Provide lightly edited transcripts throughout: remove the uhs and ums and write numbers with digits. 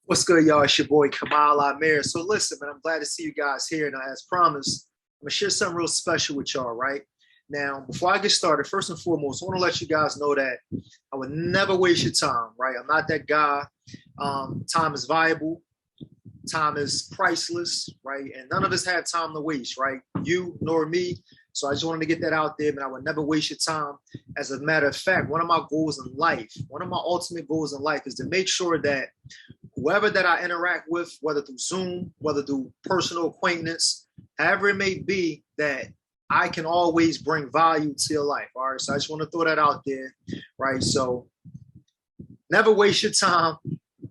What's good, y'all? It's your boy Kamal-Amir. So listen, man, I'm glad to see you guys here. Now, as promised, I'm gonna share something real special with y'all, right? Now, before I get started, first and foremost, I want to let you guys know that I would never waste your time, right? I'm not that guy. Time is valuable. Time is priceless, right? And none of us have time to waste, right? You nor me. So I just wanted to get that out there, man. I would never waste your time. As a matter of fact, one of my goals in life, one of my ultimate goals in life is to make sure that whoever that I interact with, whether through Zoom, whether through personal acquaintance, however it may be, that I can always bring value to your life. All right. So I just want to throw that out there, right? So never waste your time.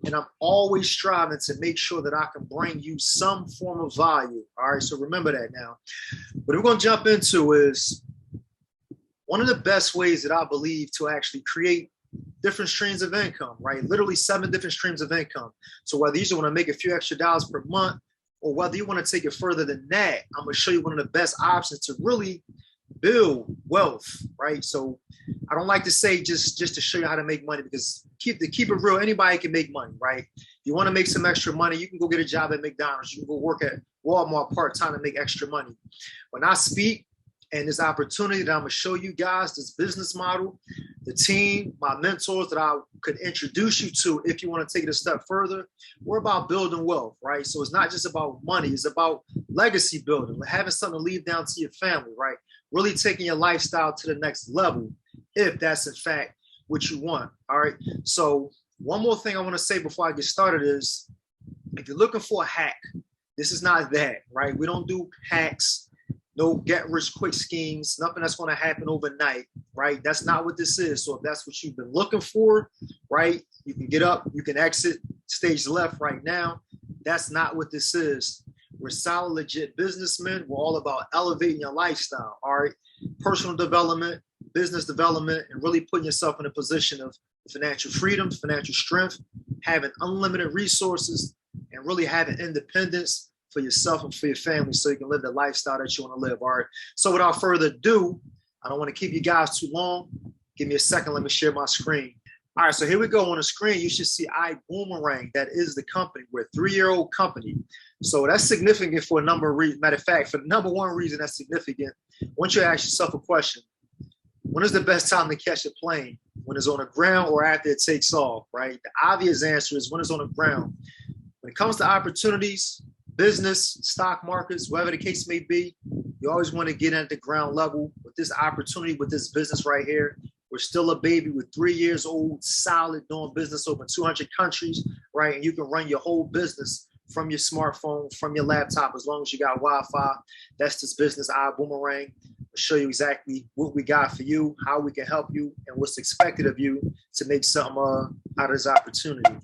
And I'm always striving to make sure that I can bring you some form of value. All right. So remember that now. What we're going to jump into is one of the best ways that I believe to actually create different streams of income, right? Literally 7 different streams of income. So whether you just want to make a few extra dollars per month or whether you want to take it further than that, I'm going to show you one of the best options to really build wealth, right? So I don't like to say just to show you how to make money, because keep it real, anybody can make money, right? If you want to make some extra money, you can go get a job at McDonald's, you can go work at Walmart part-time to make extra money. When I speak and this opportunity that I'm going to show you guys, this business model, the team, my mentors that I could introduce you to if you want to take it a step further, we're about building wealth, right? So it's not just about money, it's about legacy building, having something to leave down to your family, right? Really taking your lifestyle to the next level, if that's in fact what you want, all right? So one more thing I want to say before I get started is, if you're looking for a hack, this is not that, right? We don't do hacks, no get rich quick schemes, nothing that's going to happen overnight, right? That's not what this is. So if that's what you've been looking for, right, you can get up, you can exit stage left right now. That's not what this is. We're solid, legit businessmen. We're all about elevating your lifestyle, all right? Personal development, business development, and really putting yourself in a position of financial freedom, financial strength, having unlimited resources, and really having independence for yourself and for your family so you can live the lifestyle that you want to live, all right? So without further ado, I don't want to keep you guys too long. Give me a second. Let me share my screen. All right, so here we go. On the screen, you should see iBoomerang. That is the company. We're a 3-year-old company. So that's significant for a number of reasons. Matter of fact, for the number one reason that's significant, I want you to ask yourself a question. When is the best time to catch a plane? When it's on the ground or after it takes off, right? The obvious answer is when it's on the ground. When it comes to opportunities, business, stock markets, whatever the case may be, you always want to get in at the ground level. With this opportunity, with this business right here, we're still a baby. We're 3 years old, solid, doing business over 200 countries, right? And you can run your whole business from your smartphone, from your laptop, as long as you got Wi-Fi. That's this business, iBoomerang. I'll show you exactly what we got for you, how we can help you, and what's expected of you to make something out of this opportunity.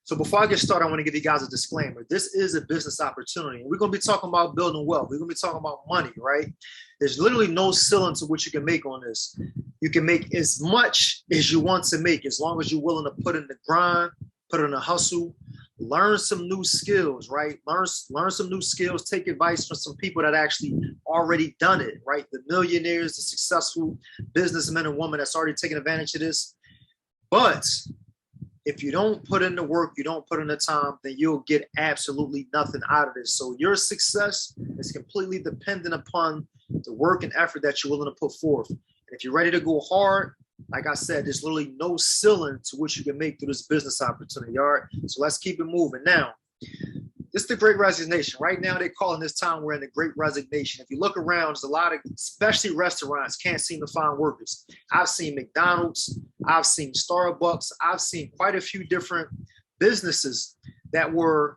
So before I get started, I want to give you guys a disclaimer. This is a business opportunity. We're going to be talking about building wealth. We're going to be talking about money, right? There's literally no ceiling to what you can make on this. You can make as much as you want to make, as long as you're willing to put in the grind, put in the hustle, learn some new skills, right? Learn some new skills, take advice from some people that actually already done it, right? The millionaires, the successful businessmen and women that's already taken advantage of this. But if you don't put in the work, you don't put in the time, then you'll get absolutely nothing out of this. So your success is completely dependent upon the work and effort that you're willing to put forth. And if you're ready to go hard, like I said, there's literally no ceiling to what you can make through this business opportunity, all right? So let's keep it moving. Now, this is the Great Resignation. Right now, they're calling this time we're in the Great Resignation. If you look around, there's a lot of, especially restaurants, can't seem to find workers. I've seen McDonald's, I've seen Starbucks, I've seen quite a few different businesses that were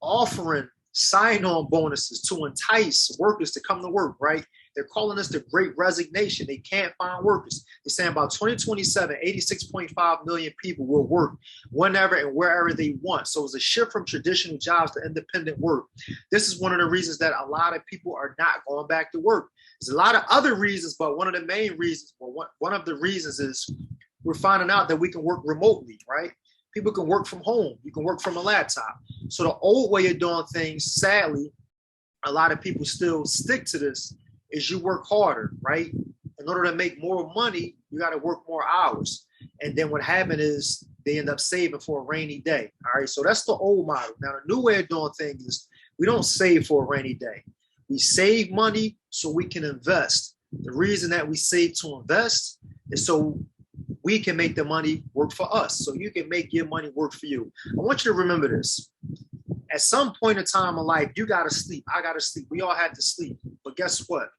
offering sign-on bonuses to entice workers to come to work, right? They're calling this the Great Resignation. They can't find workers. They're saying about 2027, 86.5 million people will work whenever and wherever they want. So it's a shift from traditional jobs to independent work. This is one of the reasons that a lot of people are not going back to work. There's a lot of other reasons, but one of the main reasons, or one of the reasons is we're finding out that we can work remotely, right? People can work from home. You can work from a laptop. So the old way of doing things, sadly, a lot of people still stick to this, is you work harder, right? In order to make more money, you got to work more hours. And then what happened is they end up saving for a rainy day. All right, so that's the old model. Now, the new way of doing things is we don't save for a rainy day. We save money so we can invest. The reason that we save to invest is so we can make the money work for us, so you can make your money work for you. I want you to remember this. At some point in time in life, you got to sleep. I got to sleep. We all had to sleep. But guess what?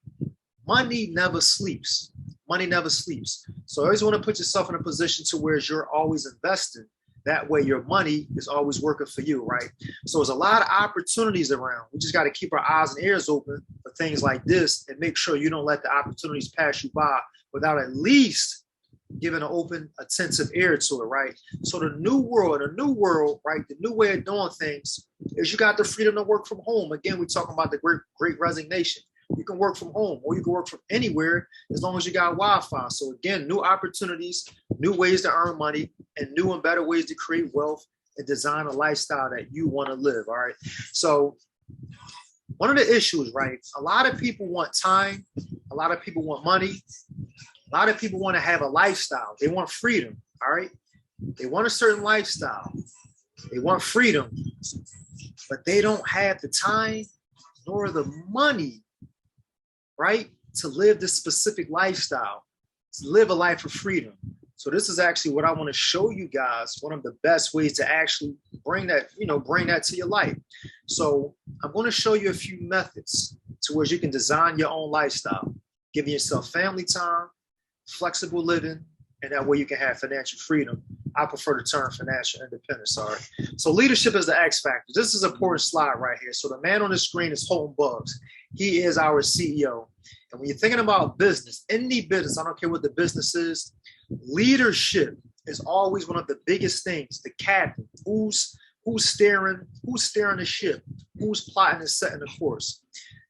Money never sleeps. Money never sleeps. So I always want to put yourself in a position to where you're always investing. That way your money is always working for you, right? So there's a lot of opportunities around. We just got to keep our eyes and ears open for things like this and make sure you don't let the opportunities pass you by without at least giving an open, attentive ear to it, right? So the new world, right? The new way of doing things is you got the freedom to work from home. Again, we're talking about the great resignation. You can work from home or you can work from anywhere as long as you got Wi-Fi. So again, new opportunities, new ways to earn money, and new and better ways to create wealth and design a lifestyle that you want to live, all right? So one of the issues, right? A lot of people want time. A lot of people want money. A lot of people want to have a lifestyle. They want freedom, all right? They want a certain lifestyle. They want freedom, but they don't have the time nor the money, right, to live this specific lifestyle, to live a life of freedom. So this is actually what I want to show you guys, one of the best ways to actually bring that to your life. So I'm going to show you a few methods to where you can design your own lifestyle, giving yourself family time, flexible living, and that way you can have financial freedom. I prefer the term financial independence, all right? So leadership is the X factor. This is an important slide right here. So the man on the screen is Holton Buggs. He is our CEO. And when you're thinking about business, any business, I don't care what the business is, leadership is always one of the biggest things. The captain, who's steering the ship, who's plotting and setting the course.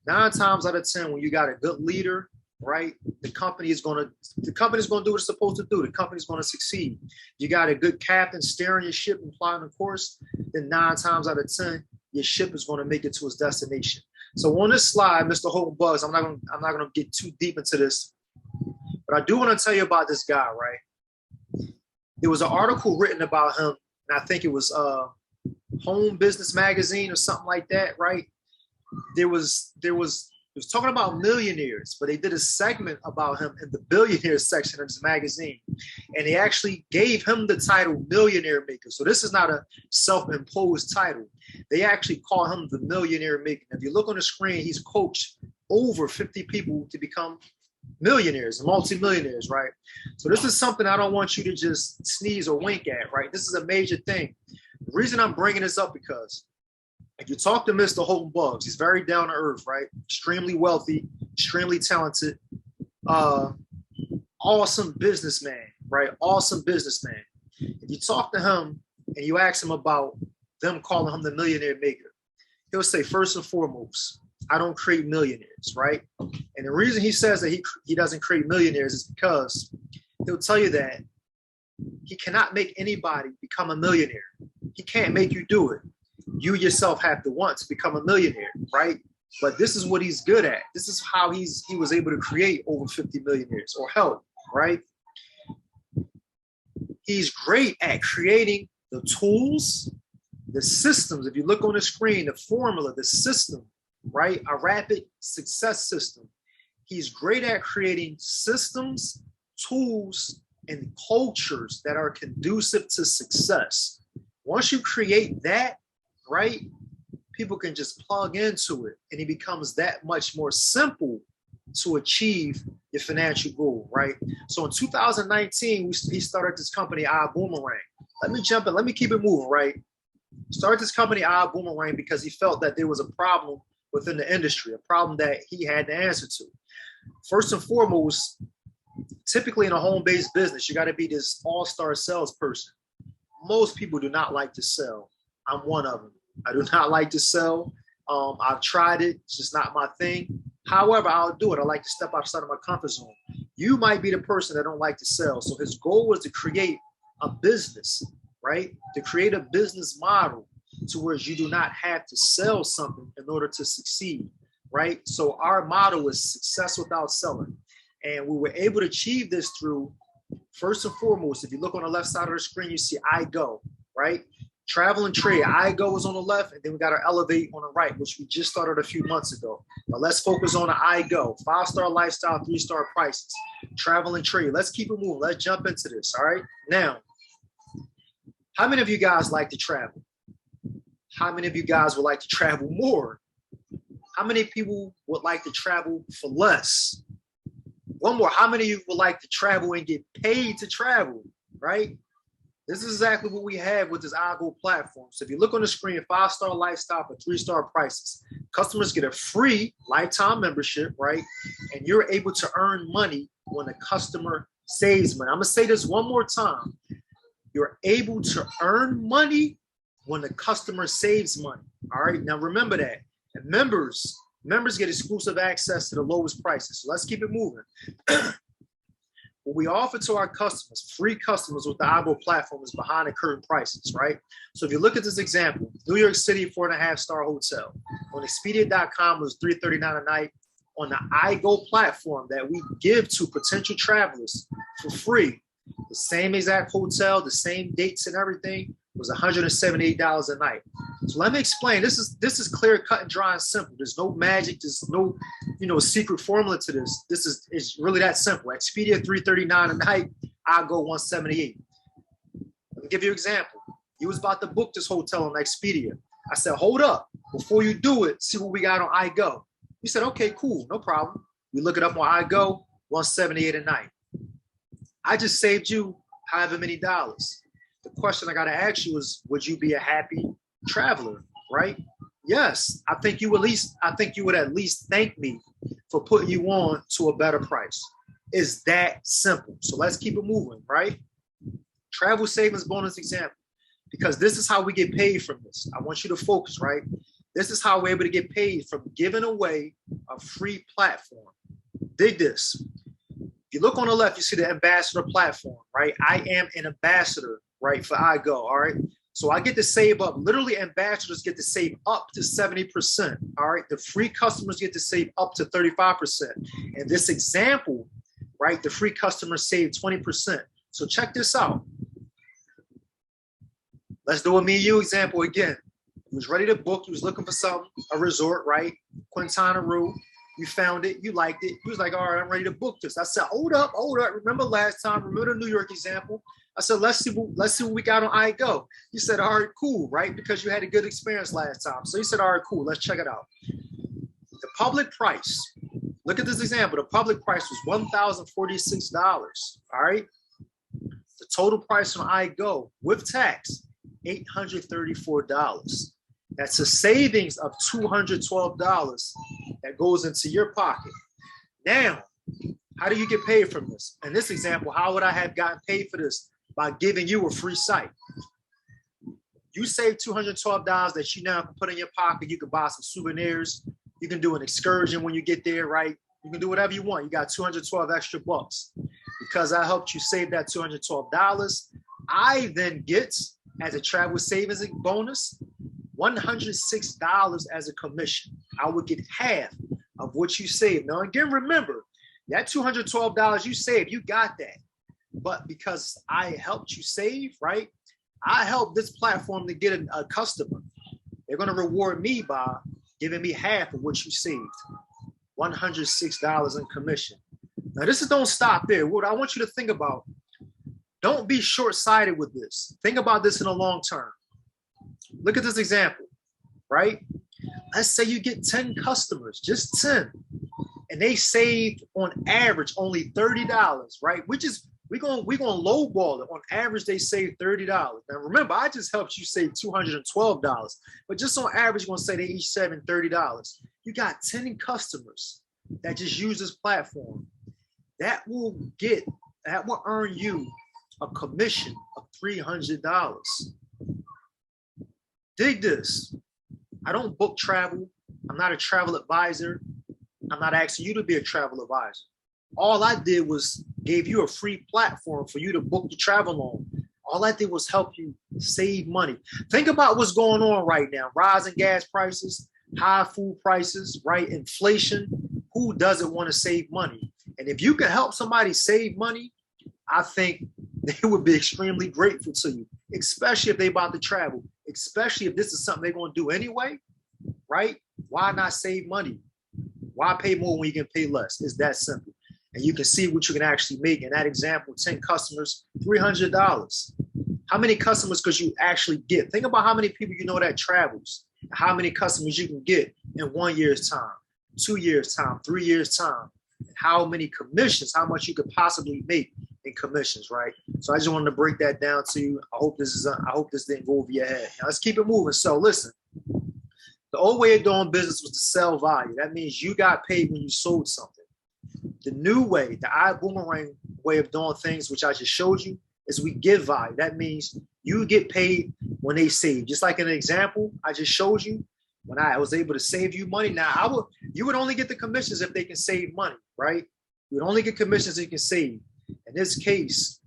9 times out of 10, when you got a good leader, right, the company is going to do what it's supposed to do. The company's going to succeed. You got a good captain steering your ship and plotting the course, then 9 times out of 10, your ship is going to make it to its destination. So on this slide, Mr. Holton Buggs, I'm not going to get too deep into this, but I do want to tell you about this guy, right? There was an article written about him, and I think it was Home Business Magazine or something like that, right? It was talking about millionaires, but they did a segment about him in the billionaires section of this magazine. And they actually gave him the title Millionaire Maker. So this is not a self-imposed title. They actually call him the Millionaire Maker. If you look on the screen, he's coached over 50 people to become millionaires, multimillionaires, right? So this is something I don't want you to just sneeze or wink at, right? This is a major thing. The reason I'm bringing this up because if you talk to Mr. Holton Buggs, he's very down to earth, right? Extremely wealthy, extremely talented, awesome businessman, right? Awesome businessman. If you talk to him and you ask him about them calling him the Millionaire Maker, he'll say, first and foremost, I don't create millionaires, right? And the reason he says that he doesn't create millionaires is because he'll tell you that he cannot make anybody become a millionaire. He can't make you do it. You yourself have to want to become a millionaire, right? But this is what he's good at. This is how he was able to create over 50 millionaires or help, right? He's great at creating the tools, the systems. If you look on the screen, the formula, the system, right? A rapid success system. He's great at creating systems, tools, and cultures that are conducive to success. Once you create that, right, people can just plug into it and it becomes that much more simple to achieve your financial goal, right? So in 2019, he started this company, Boomerang. Let me jump in. Let me keep it moving, right? Started this company, Boomerang, because he felt that there was a problem within the industry, a problem that he had to answer to. First and foremost, typically in a home-based business, you got to be this all-star salesperson. Most people do not like to sell. I'm one of them. I do not like to sell. I've tried it. It's just not my thing. However, I'll do it. I like to step outside of my comfort zone. You might be the person that don't like to sell. So his goal was to create a business, right? To create a business model to where you do not have to sell something in order to succeed, right? So our motto is success without selling. And we were able to achieve this through First and foremost, if you look on the left side of the screen, you see I Go, right? Travel and trade, I Go is on the left, and then we got our Elevate on the right, which we just started a few months ago. Now let's focus on the I Go, 5-star lifestyle, 3-star prices, travel and trade. Let's keep it moving. Let's jump into this, all right? Now, how many of you guys like to travel? How many of you guys would like to travel more? How many people would like to travel for less? One more, how many of you would like to travel and get paid to travel, right? This is exactly what we have with this iGo platform. So if you look on the screen, 5-star lifestyle for 3-star prices. Customers get a free lifetime membership, right? And you're able to earn money when the customer saves money. I'm gonna say this one more time. You're able to earn money when the customer saves money. All right, now remember that. And members get exclusive access to the lowest prices. So let's keep it moving. What we offer to our customers, free customers with the iGo platform, is behind the curtain prices, right? So if you look at this example, New York City 4.5-star hotel on Expedia.com was $339 a night. On the iGo platform that we give to potential travelers for free, the same exact hotel, the same dates and everything, was $178 a night. So let me explain. This is clear, cut, and dry and simple. There's no magic. There's no, secret formula to this. It's really that simple. Expedia $339 a night. I go $178. Let me give you an example. You was about to book this hotel on Expedia. I said, hold up. Before you do it, see what we got on iGo. You said, okay, cool, no problem. We look it up on iGo, $178 a night. I just saved you however many dollars. The question I got to ask you is, would you be a happy traveler, right? Yes, I think you would at least thank me for putting you on to a better price. It's that simple. So let's keep it moving, right? Travel savings bonus example, because this is how we get paid from this. I want you to focus, right? This is how we're able to get paid from giving away a free platform. Dig this. If you look on the left, you see the ambassador platform, right? I am an ambassador, right, for iGo, all right? So I get to save up, literally ambassadors get to save up to 70%, all right? The free customers get to save up to 35%. In this example, right, the free customers save 20%. So check this out. Let's do a me and you example again. You was ready to book, you was looking for something, a resort, right? Quintana Roo. You found it, you liked it. You was like, all right, I'm ready to book this. I said, hold up. Remember last time, remember the New York example? I said, let's see what we got on iGo. You said, all right, cool, right? Because you had a good experience last time. So you said, all right, cool, let's check it out. The public price, look at this example. The public price was $1,046, all right? The total price on iGo with tax, $834. That's a savings of $212 that goes into your pocket. Now, how do you get paid from this? In this example, how would I have gotten paid for this? By giving you a free site. You save $212 that you now can put in your pocket. You can buy some souvenirs. You can do an excursion when you get there, right? You can do whatever you want. You got 212 extra bucks. Because I helped you save that $212, I then get, as a travel savings bonus, $106 as a commission. I would get half of what you saved. Now, again, remember, that $212 you saved, you got that. But because I helped you save, right? I helped this platform to get a customer. They're going to reward me by giving me half of what you saved. $106 in commission. Now, don't stop there. What I want you to think about, don't be short-sighted with this. Think about this in the long term. Look at this example, right? Let's say you get 10 customers, just 10, and they saved on average only $30, right? We're gonna lowball it. On average, they save $30. Now remember, I just helped you save $212, but just on average, you're gonna say they each saving $30. You got 10 customers that just use this platform. That will earn you a commission of $300. Dig this. I don't book travel. I'm not a travel advisor. I'm not asking you to be a travel advisor. All I did was gave you a free platform for you to book the travel on. All I did was help you save money. Think about what's going on right now. Rising gas prices, high food prices, right? Inflation. Who doesn't want to save money? And if you can help somebody save money, I think they would be extremely grateful to you, especially if they about to travel, especially if this is something they're going to do anyway, right? Why not save money? Why pay more when you can pay less? It's that simple. And you can see what you can actually make. In that example, 10 customers, $300. How many customers could you actually get? Think about how many people you know that travels, how many customers you can get in 1 year's time, 2 years' time, 3 years' time, and how many commissions, how much you could possibly make in commissions, right? So I just wanted to break that down to you. I hope this didn't go over your head. Now let's keep it moving. So listen, the old way of doing business was to sell value. That means you got paid when you sold something. The new way, the boomerang way of doing things, which I just showed you, is we give value. That means you get paid when they save. Just like an example I just showed you, when I was able to save you money. Now you would only get the commissions if they can save money, right? You would only get commissions if you can save. In this case,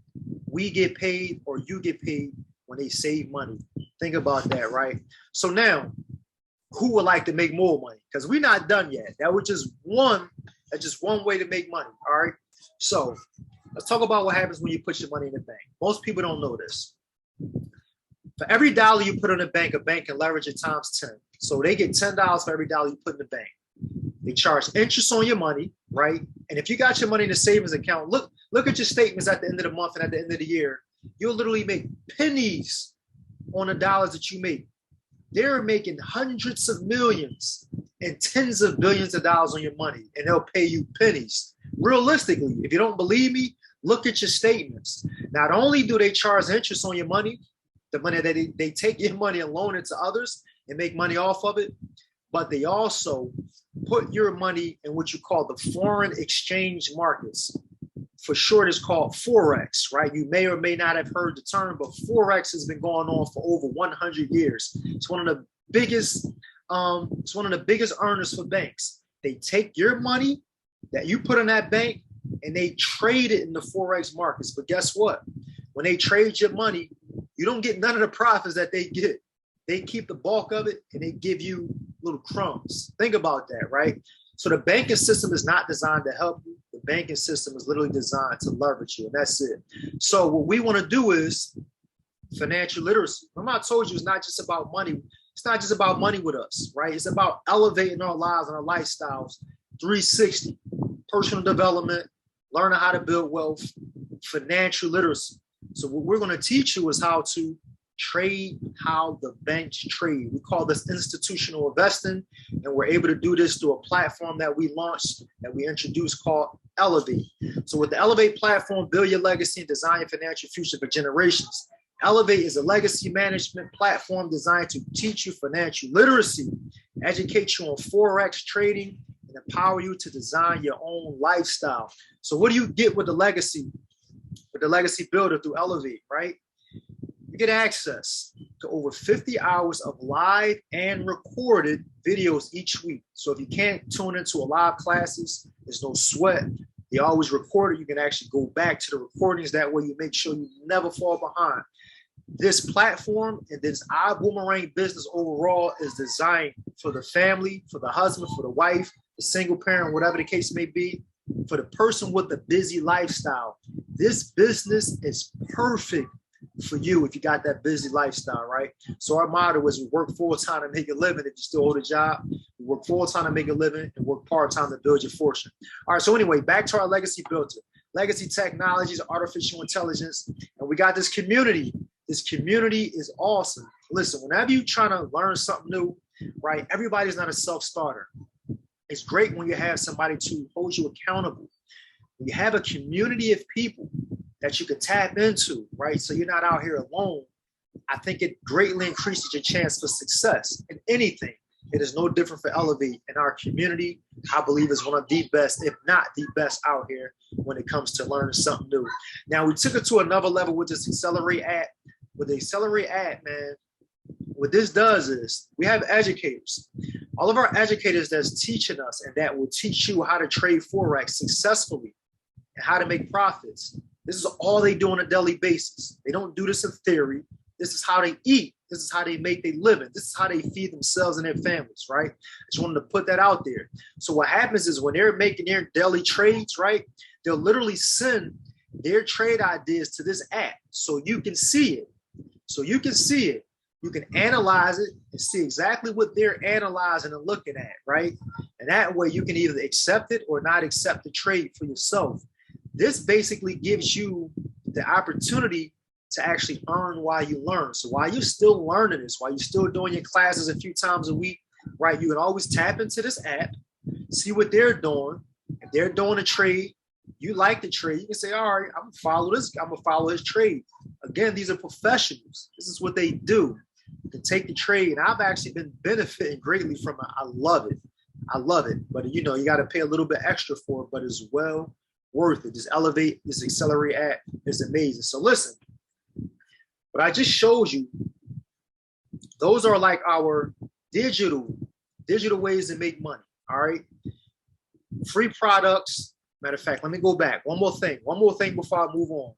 we get paid or you get paid when they save money. Think about that, right? So now, who would like to make more money? Because we're not done yet. That's just one way to make money. All right. So let's talk about what happens when you put your money in the bank. Most people don't know this. For every dollar you put in a bank can leverage it times 10. So they get $10 for every dollar you put in the bank. They charge interest on your money, right? And if you got your money in a savings account, look at your statements at the end of the month and at the end of the year. You'll literally make pennies on the dollars that you make. They're making hundreds of millions and tens of billions of dollars on your money, and they'll pay you pennies. Realistically, if you don't believe me, look at your statements. Not only do they charge interest on your money, the money that they take your money and loan it to others and make money off of it, but they also put your money in what you call the foreign exchange markets. For short, it's called Forex, right? You may or may not have heard the term, but Forex has been going on for over 100 years. It's one of the biggest earners for banks. They take your money that you put in that bank and they trade it in the Forex markets. But guess what? When they trade your money, you don't get none of the profits that they get. They keep the bulk of it and they give you little crumbs. Think about that, right? So the banking system is not designed to help you. The banking system is literally designed to leverage you, and that's it. So what we want to do is financial literacy. Remember, I told you it's not just about money. It's not just about money with us, right? It's about elevating our lives and our lifestyles 360. Personal development, learning how to build wealth, financial literacy. So what we're going to teach you is how to trade how the banks trade. We call this institutional investing, and we're able to do this through a platform that we launched, that we introduced, called ELLEV. So with the ELLEV platform, build your legacy and design your financial future for generations. ELLEV is a legacy management platform designed to teach you financial literacy, educate you on Forex trading, and empower you to design your own lifestyle. So what do you get with the legacy builder through ELLEV, right? You get access to over 50 hours of live and recorded videos each week. So if you can't tune into a live classes, there's no sweat. They always record it. You can actually go back to the recordings. That way you make sure you never fall behind. This platform and this iBoomerang business overall is designed for the family, for the husband, for the wife, the single parent, whatever the case may be, for the person with a busy lifestyle. This business is perfect for you if you got that busy lifestyle, right? So our motto is we work full-time to make a living if you still hold a job. We work full-time to make a living and work part-time to build your fortune. All right, so anyway, back to our legacy builder. Legacy technologies, artificial intelligence, and we got this community. This community is awesome. Listen, whenever you're trying to learn something new, right, everybody's not a self-starter. It's great when you have somebody to hold you accountable. When you have a community of people that you can tap into, right? So you're not out here alone. I think it greatly increases your chance for success in anything. It is no different for ELLEV. In our community, I believe is one of the best, if not the best out here when it comes to learning something new. Now, we took it to another level with this Accelerate app. With the Accelerate app, man, what this does is we have educators. All of our educators that's teaching us and that will teach you how to trade Forex successfully and how to make profits. This is all they do on a daily basis. They don't do this in theory. This is how they eat. This is how they make their living. This is how they feed themselves and their families, right? I just wanted to put that out there. So what happens is when they're making their daily trades, right, they'll literally send their trade ideas to this app so you can see it. You can analyze it and see exactly what they're analyzing and looking at, right? And that way you can either accept it or not accept the trade for yourself. This basically gives you the opportunity to actually earn while you learn. So while you're still learning this, while you're still doing your classes a few times a week, right, you can always tap into this app, see what they're doing. If they're doing a trade, you like the trade, you can say, all right, I'm gonna follow his trade. Again, these are professionals. This is what they do. You can take the trade, and I've actually been benefiting greatly from it. I love it. But you got to pay a little bit extra for it, but it's well worth it. This ELLEV, this Accelerate app is amazing. So listen, what I just showed you, those are like our digital ways to make money. All right. Free products. Matter of fact, let me go back. One more thing before I move on.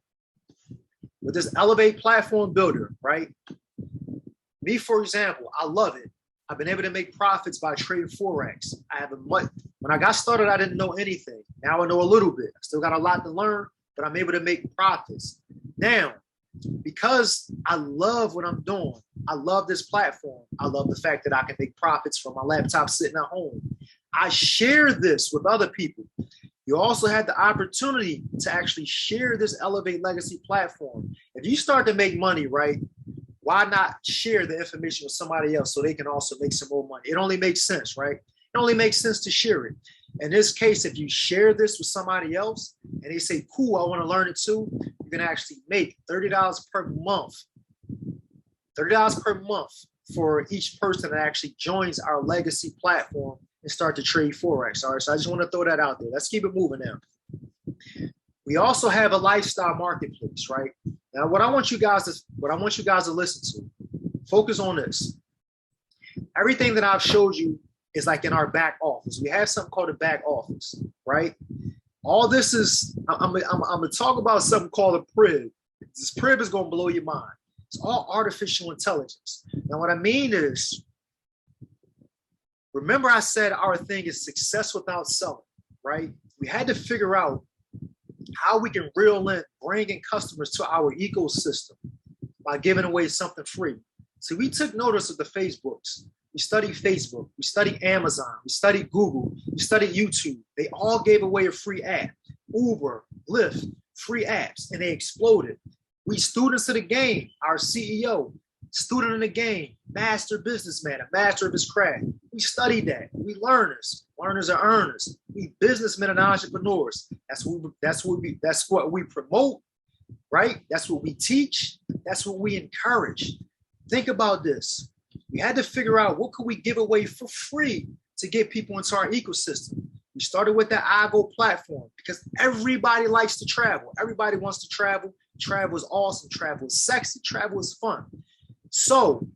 With this ELLEV platform builder, right? Me, for example, I love it. I've been able to make profits by trading Forex. When I got started, I didn't know anything. Now I know a little bit. I still got a lot to learn, but I'm able to make profits. Now, because I love what I'm doing, I love this platform. I love the fact that I can make profits from my laptop sitting at home. I share this with other people. You also had the opportunity to actually share this ELLEV Legacy platform. If you start to make money, right, why not share the information with somebody else so they can also make some more money? It only makes sense, right? It only makes sense to share it. In this case, if you share this with somebody else and they say, cool, I want to learn it too, you can actually make $30 per month. $30 per month for each person that actually joins our Legacy platform and start to trade Forex. All right, so I just want to throw that out there. Let's keep it moving now. We also have a lifestyle marketplace, right? Now, what I want you guys to listen to, focus on this. Everything that I've showed you is like in our back office. We have something called a back office, right? All this is, I'm gonna talk about something called a PRIB. This PRIB is gonna blow your mind. It's all artificial intelligence. Now, what I mean is, remember I said our thing is success without selling, right? We had to figure out how we can reel in, bring in customers to our ecosystem by giving away something free. So we took notice of the Facebooks. We studied Facebook, we studied Amazon, we studied Google, we studied YouTube. They all gave away a free app. Uber, Lyft, free apps, and they exploded. We students of the game, our CEO, student in the game, master businessman, a master of his craft. We studied that. We learners are earners. We businessmen and entrepreneurs. That's what we promote, right? That's what we teach. That's what we encourage. Think about this. We had to figure out what could we give away for free to get people into our ecosystem. We started with the iGo platform because everybody likes to travel. Everybody wants to travel. Travel is awesome. Travel is sexy. Travel is fun. So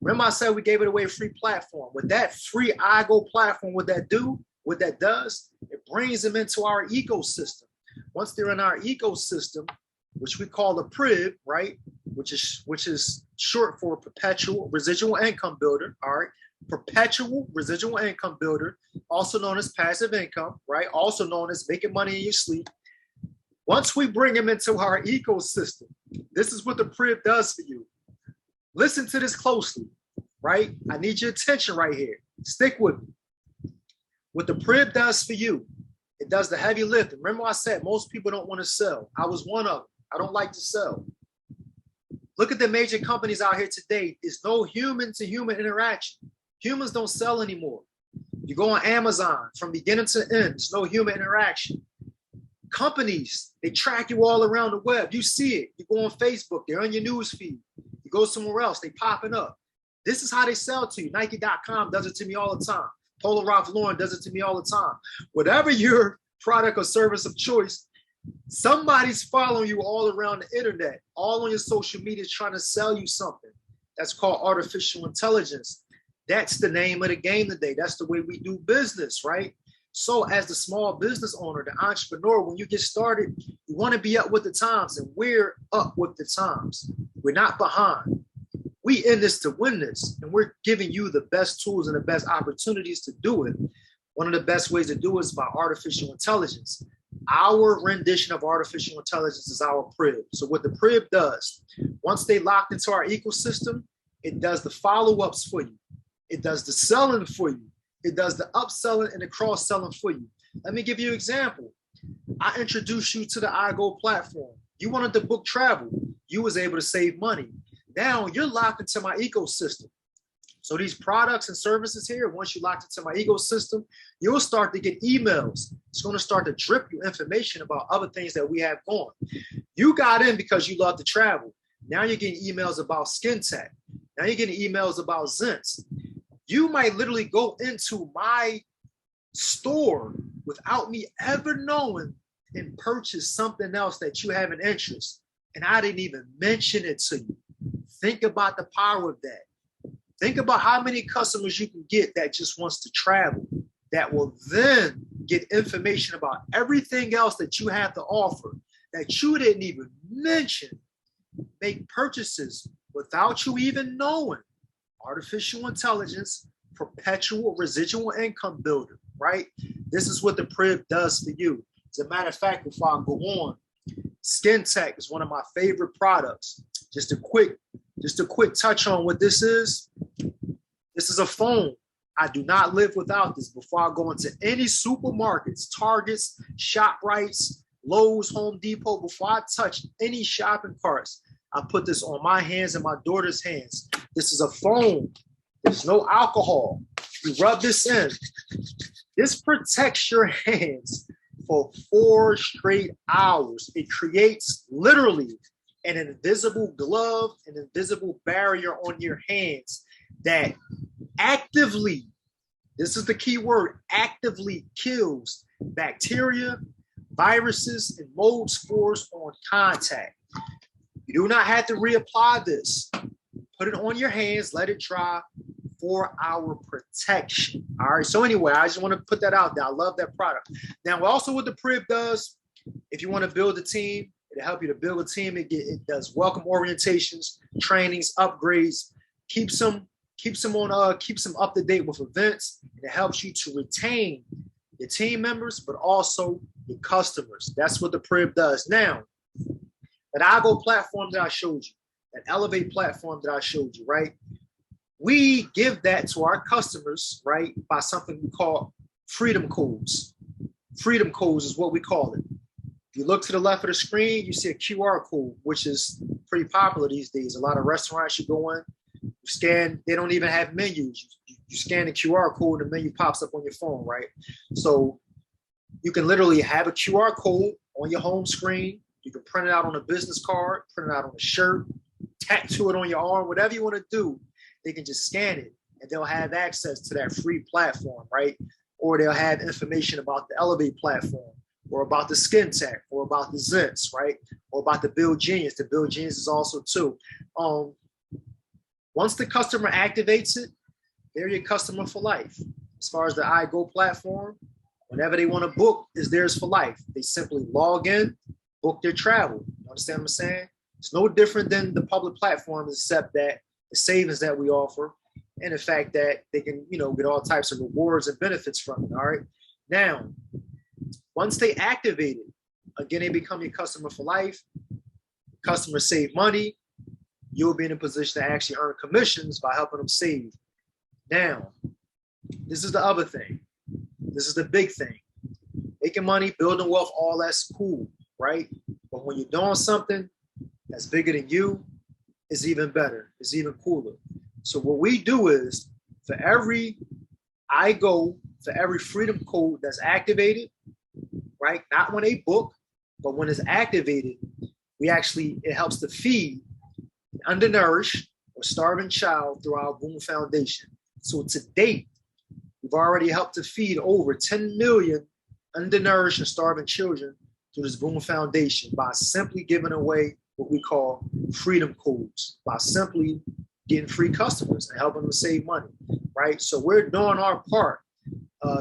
remember I said we gave it away a free platform. With that free iGo platform, what that does, it brings them into our ecosystem. Once they're in our ecosystem, which we call the PRIB, right? Which is short for perpetual residual income builder, all right? Perpetual residual income builder, also known as passive income, right? Also known as making money in your sleep. Once we bring them into our ecosystem, this is what the PRIB does for you. Listen to this closely, right? I need your attention right here. Stick with me. What the PRIB does for you, it does the heavy lifting. Remember I said most people don't want to sell. I was one of them. I don't like to sell. Look at the major companies out here today. There's no human-to-human interaction. Humans don't sell anymore. You go on Amazon, from beginning to end, there's no human interaction. Companies, they track you all around the web. You see it. You go on Facebook, they're on your news feed. You go somewhere else, they popping up. This is how they sell to you. Nike.com does it to me all the time. Polo Ralph Lauren does it to me all the time. Whatever your product or service of choice, somebody's following you all around the internet, all on your social media trying to sell you something. That's called artificial intelligence. That's the name of the game today. That's the way we do business, right? So as the small business owner, the entrepreneur, when you get started, you want to be up with the times, and we're up with the times. We're not behind. We in this to win this, and we're giving you the best tools and the best opportunities to do it. One of the best ways to do it is by artificial intelligence. Our rendition of artificial intelligence is our PRIB. So what the PRIB does, once they locked into our ecosystem, it does the follow-ups for you. It does the selling for you. It does the upselling and the cross-selling for you. Let me give you an example. I introduced you to the iGo platform. You wanted to book travel. You was able to save money. Now you're locked into my ecosystem. So these products and services here, once you locked into my ecosystem, you'll start to get emails. It's going to start to drip you information about other things that we have going. You got in because you love to travel. Now you're getting emails about skin tech. Now you're getting emails about Zents. You might literally go into my store without me ever knowing and purchase something else that you have an interest. And I didn't even mention it to you. Think about the power of that. Think about how many customers you can get that just wants to travel, that will then get information about everything else that you have to offer that you didn't even mention. Make purchases without you even knowing. Artificial intelligence, perpetual residual income builder, right? This is what the PRIB does for you. As a matter of fact, before I go on, Skin Tech is one of my favorite products. Just a quick touch on what this is. This is a phone. I do not live without this. Before I go into any supermarkets, Targets, ShopRites, Lowe's, Home Depot, before I touch any shopping carts, I put this on my hands and my daughter's hands. This is a phone. There's no alcohol. You rub this in. This protects your hands for 4 straight hours. It creates literally an invisible glove, an invisible barrier on your hands that actively, this is the key word, actively kills bacteria, viruses, and mold spores on contact. You do not have to reapply this. Put it on your hands, let it dry. 4-hour protection. All right. So anyway, I just want to put that out there. I love that product. Now, also what the PRIB does, if you want to build a team, it'll help you to build a team. It does welcome orientations, trainings, upgrades, keeps them up to date with events. And it helps you to retain your team members, but also your customers. That's what the PRIB does. Now, that iGo platform that I showed you, that ELLEV platform that I showed you, right? We give that to our customers, right, by something we call freedom codes. Freedom codes is what we call it. If you look to the left of the screen, you see a QR code, which is pretty popular these days. A lot of restaurants you go in, you scan, they don't even have menus. You scan the QR code, the menu pops up on your phone, right? So you can literally have a QR code on your home screen. You can print it out on a business card, print it out on a shirt, tattoo it on your arm, whatever you want to do. They can just scan it and they'll have access to that free platform, right? Or they'll have information about the ELLEV platform, or about the Skin Tech, or about the Zents, right? Or about the Build Genius. The Build Genius is also too. Once the customer activates it, they're your customer for life. As far as the iGo platform, whenever they want to book, is theirs for life. They simply log in, book their travel. You understand what I'm saying? It's no different than the public platforms, except that the savings that we offer and the fact that they can, get all types of rewards and benefits from it. All right. Now, once they activate it, again, they become your customer for life. Customers save money. You'll be in a position to actually earn commissions by helping them save. Now, this is the other thing. This is the big thing. Making money, building wealth, all that's cool, right? But when you're doing something that's bigger than you, it's even better. It's even cooler. So what we do is, for every freedom code that's activated, right? Not when they book, but when it's activated, it helps to feed an undernourished or starving child through our Boom Foundation. So to date, we've already helped to feed over 10 million undernourished and starving children through this Boom Foundation by simply giving away what we call freedom codes, by simply getting free customers and helping them save money, right? So we're doing our part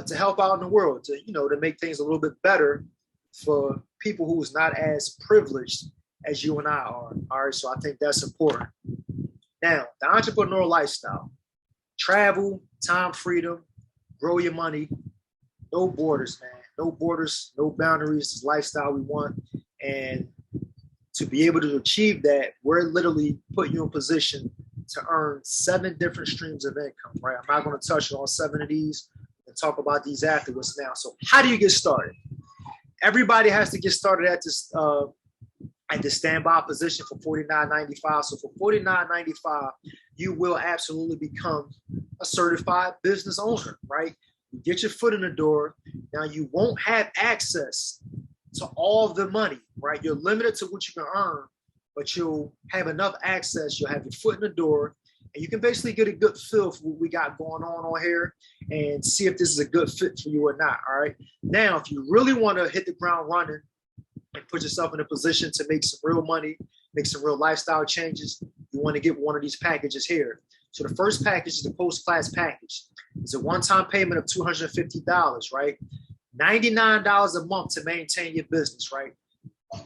to help out in the world, to make things a little bit better for people who is not as privileged as you and I are. All right, so I think that's important. Now, the entrepreneurial lifestyle, travel, time freedom, grow your money, no borders, man. no borders, no boundaries, this lifestyle we want. And to be able to achieve that, we're literally putting you in position to earn 7 different streams of income, right? I'm not going to touch on 7 of these and talk about these afterwards now. So how do you get started? Everybody has to get started at this standby position for $49.95. So for $49.95, you will absolutely become a certified business owner, right? You get your foot in the door. Now you won't have access to all of the money, right? You're limited to what you can earn, but you'll have enough access. You'll have your foot in the door, and you can basically get a good feel for what we got going on here and see if this is a good fit for you or not, all right? Now, if you really want to hit the ground running and put yourself in a position to make some real money, make some real lifestyle changes, you want to get one of these packages here. So the first package is the post-class package. It's a one-time payment of $250, right? $99 a month to maintain your business, right?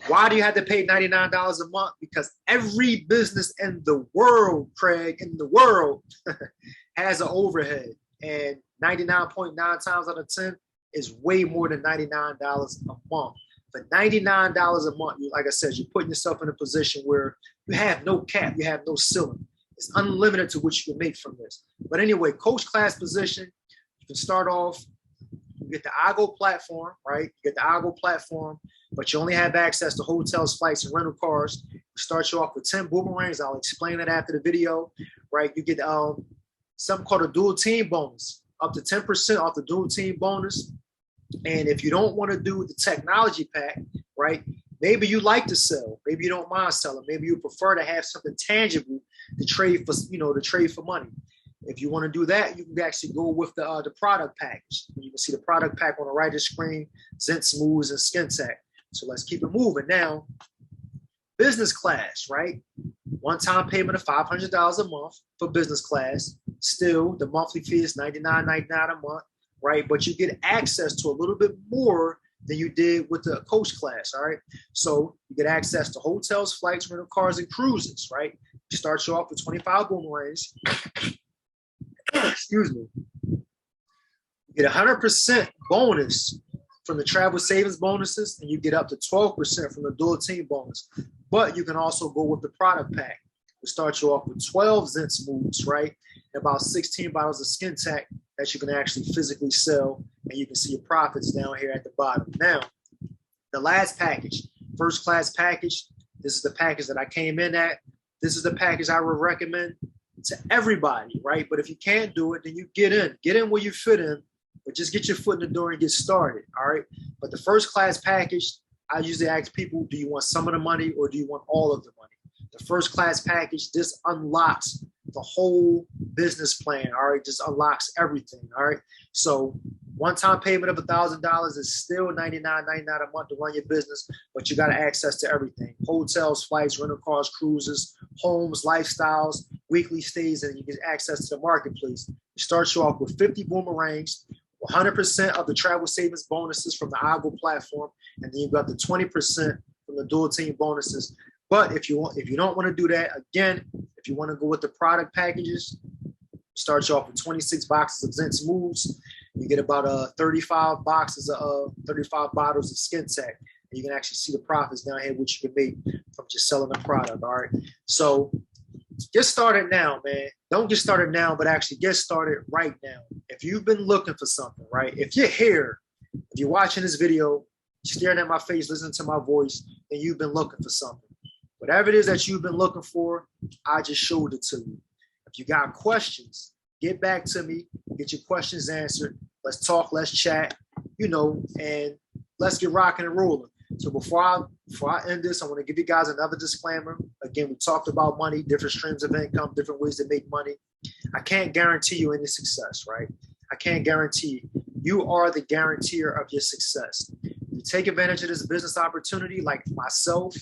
Why do you have to pay $99 a month? Because every business in the world, Craig, in the world has an overhead. And 99.9 times out of 10 is way more than $99 a month. For $99 a month, like I said, you're putting yourself in a position where you have no cap, you have no ceiling. It's unlimited to what you can make from this. But anyway, coach class position, you can start off, you get the iGo platform, right? You get the iGo platform, but you only have access to hotels, flights, and rental cars. We start you off with 10 boomerangs. I'll explain that after the video, right? You get something called a dual team bonus, up to 10% off the dual team bonus. And if you don't want to do the technology pack, right, maybe you like to sell, maybe you don't mind selling, maybe you prefer to have something tangible to trade for, to trade for money. If you want to do that, you can actually go with the product package. You can see the product pack on the right of the screen, Zent Smooths and Skin Tech. So let's keep it moving. Now, business class, right? One-time payment of $500 a month for business class. Still, the monthly fee is $99.99 a month, right? But you get access to a little bit more than you did with the coach class, all right? So you get access to hotels, flights, rental cars, and cruises, right? You start you off with 25 boomerangs. Excuse me. You get 100% bonus from the travel savings bonuses, and you get up to 12% from the dual team bonus. But you can also go with the product pack. We start you off with 12 Zent Smooths, right? And about 16 bottles of Skin Tech that you can actually physically sell, and you can see your profits down here at the bottom. Now, the last package, first class package, this is the package that I came in at. This is the package I would recommend to everybody, right? But if you can't do it, then you get in where you fit in, but just get your foot in the door and get started, all right? But the first class package, I usually ask people, do you want some of the money or do you want all of the money? The first class package, this unlocks the whole business plan, all right? Just unlocks everything, all right? So one-time payment of $1,000 is still $99.99 a month to run your business, but you got access to everything. Hotels, flights, rental cars, cruises, homes, lifestyles, weekly stays, and you get access to the marketplace. You start you off with 50 boomerangs, 100% of the travel savings bonuses from the iGo platform, and then you got the 20% from the dual team bonuses. But if you don't want to do that, again, if you want to go with the product packages, start you off with 26 boxes of Zent Smooths. You get about 35 bottles of Skin Tech. And you can actually see the profits down here, which you can make from just selling the product, all right? So get started now, man. Don't get started now, but actually get started right now. If you've been looking for something, right? If you're here, if you're watching this video, staring at my face, listening to my voice, then you've been looking for something. Whatever it is that you've been looking for, I just showed it to you. If you got questions, get back to me, get your questions answered. Let's talk, let's chat, and let's get rocking and rolling. So before I end this, I want to give you guys another disclaimer. Again, we talked about money, different streams of income, different ways to make money. I can't guarantee you any success, right? I can't guarantee you. You are the guarantor of your success. You take advantage of this business opportunity, like myself,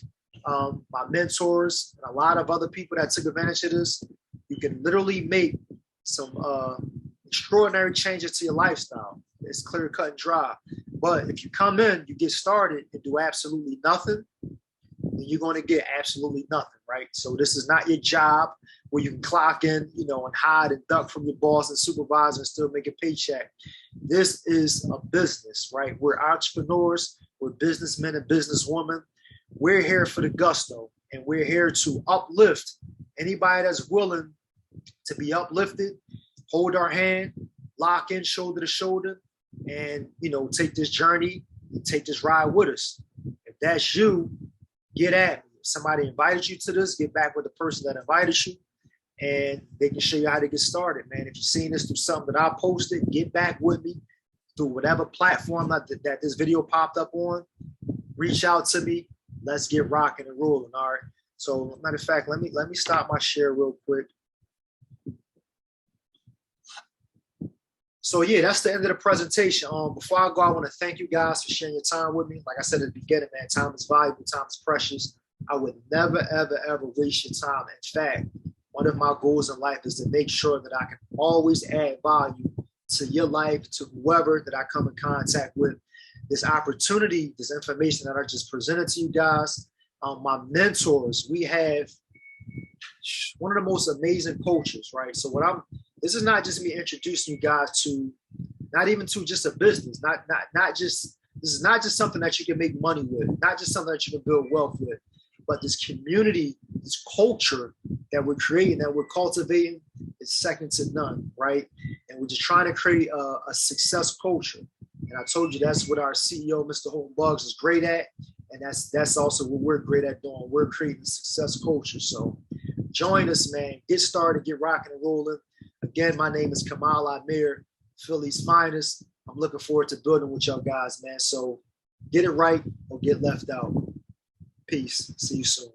my mentors, and a lot of other people that took advantage of this, you can literally make some extraordinary changes to your lifestyle. It's clear, cut, and dry. But if you come in, you get started and do absolutely nothing, then you're going to get absolutely nothing, right? So this is not your job. where you can clock in, you know, and hide and duck from your boss and supervisor and still make a paycheck. This is a business, right? We're entrepreneurs, we're businessmen and businesswomen. We're here for the gusto, and we're here to uplift anybody that's willing to be uplifted, hold our hand, lock in shoulder to shoulder, and, you know, take this journey and take this ride with us. If that's you, get at me. If somebody invited you to this, get back with the person that invited you, and they can show you how to get started, man. If you've seen this through something that I posted, get back with me through whatever platform that this video popped up on. Reach out to me. Let's get rocking and rolling. All right. So, matter of fact, let me stop my share real quick. So yeah, that's the end of the presentation. Before I go, I want to thank you guys for sharing your time with me. Like I said at the beginning, man, time is valuable, time is precious. I would never, ever, ever waste your time. In fact, one of my goals in life is to make sure that I can always add value to your life, to whoever that I come in contact with. This opportunity, this information that I just presented to you guys, my mentors, we have one of the most amazing coaches, right? So this is not just me introducing you guys to, not even to just a business, this is not just something that you can make money with, not just something that you can build wealth with, but this community, this culture that we're creating, that we're cultivating is second to none, right? And we're just trying to create a success culture. And I told you that's what our CEO, Mr. Holton Buggs, is great at. And that's also what we're great at doing. We're creating a success culture. So join us, man. Get started, get rocking and rolling. Again, my name is Kamal-Amir, Philly's finest. I'm looking forward to building with y'all guys, man. So get it right or get left out. Peace. See you soon.